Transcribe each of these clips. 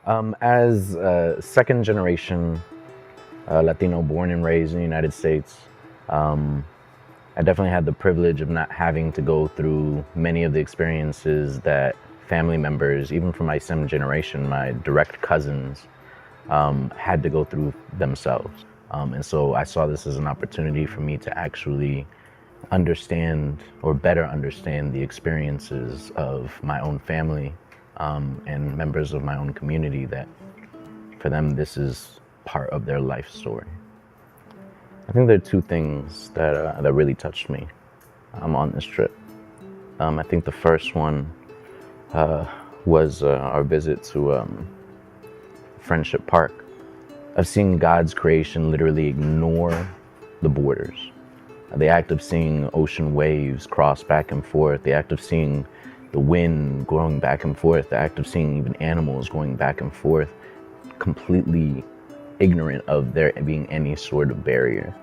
As a second generation Latino born and raised in the United States, I definitely had the privilege of not having to go through many of the experiences that family members, even from my same generation, my direct cousins, had to go through themselves. And so I saw this as an opportunity for me to actually understand or better understand the experiences of my own family and members of my own community, that for them this is part of their life story. I think there are two things that really touched me on this trip. I think the first one was our visit to Friendship Park, of seeing God's creation literally ignore the borders. The act of seeing ocean waves cross back and forth, the act of seeing the wind going back and forth, the act of seeing even animals going back and forth, completely ignorant of there being any sort of barrier.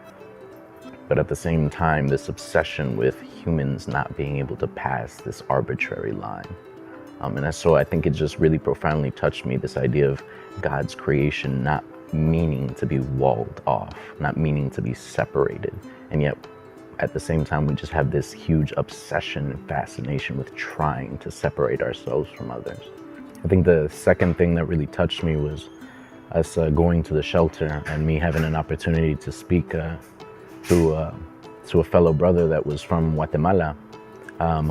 But at the same time, this obsession with humans not being able to pass this arbitrary line. And so I think it just really profoundly touched me, this idea of God's creation not meaning to be walled off, not meaning to be separated. And yet, at the same time, we just have this huge obsession and fascination with trying to separate ourselves from others. I think the second thing that really touched me was us going to the shelter and me having an opportunity to speak to a fellow brother that was from Guatemala,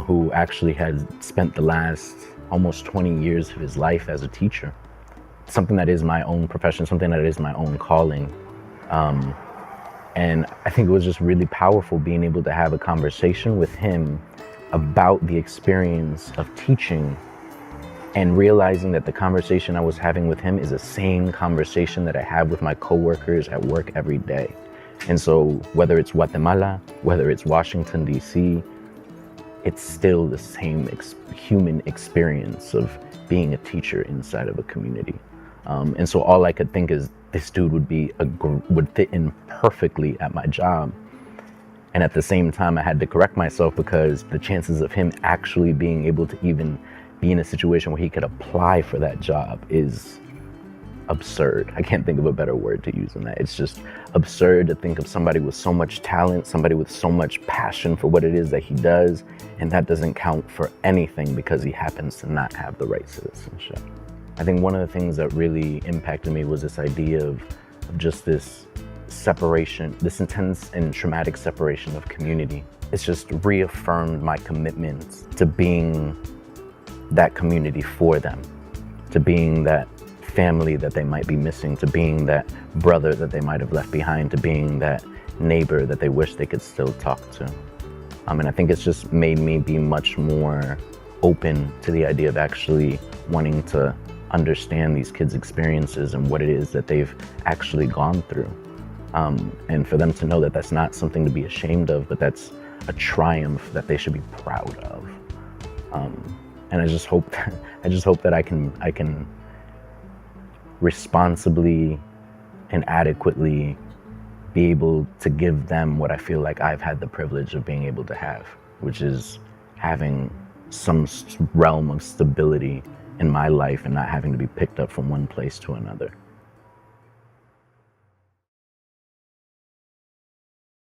who actually had spent the last almost 20 years of his life as a teacher. Something that is my own profession, something that is my own calling. And I think it was just really powerful being able to have a conversation with him about the experience of teaching, and realizing that the conversation I was having with him is the same conversation that I have with my coworkers at work every day. And so whether it's Guatemala, whether it's Washington, D.C., it's still the same human experience of being a teacher inside of a community. And so all I could think is, this dude would fit in perfectly at my job. And at the same time, I had to correct myself, because the chances of him actually being able to even be in a situation where he could apply for that job is absurd. I can't think of a better word to use than that. It's just absurd to think of somebody with so much talent, somebody with so much passion for what it is that he does, and that doesn't count for anything because he happens to not have the right citizenship. I think one of the things that really impacted me was this idea of just this separation, this intense and traumatic separation of community. It's just reaffirmed my commitment to being that community for them, to being that family that they might be missing, to being that brother that they might have left behind, to being that neighbor that they wish they could still talk to. And I think it's just made me be much more open to the idea of actually wanting to understand these kids' experiences and what it is that they've actually gone through. And for them to know that that's not something to be ashamed of, but that's a triumph that they should be proud of. And I just hope that I can responsibly and adequately be able to give them what I feel like I've had the privilege of being able to have, which is having some realm of stability in my life and not having to be picked up from one place to another.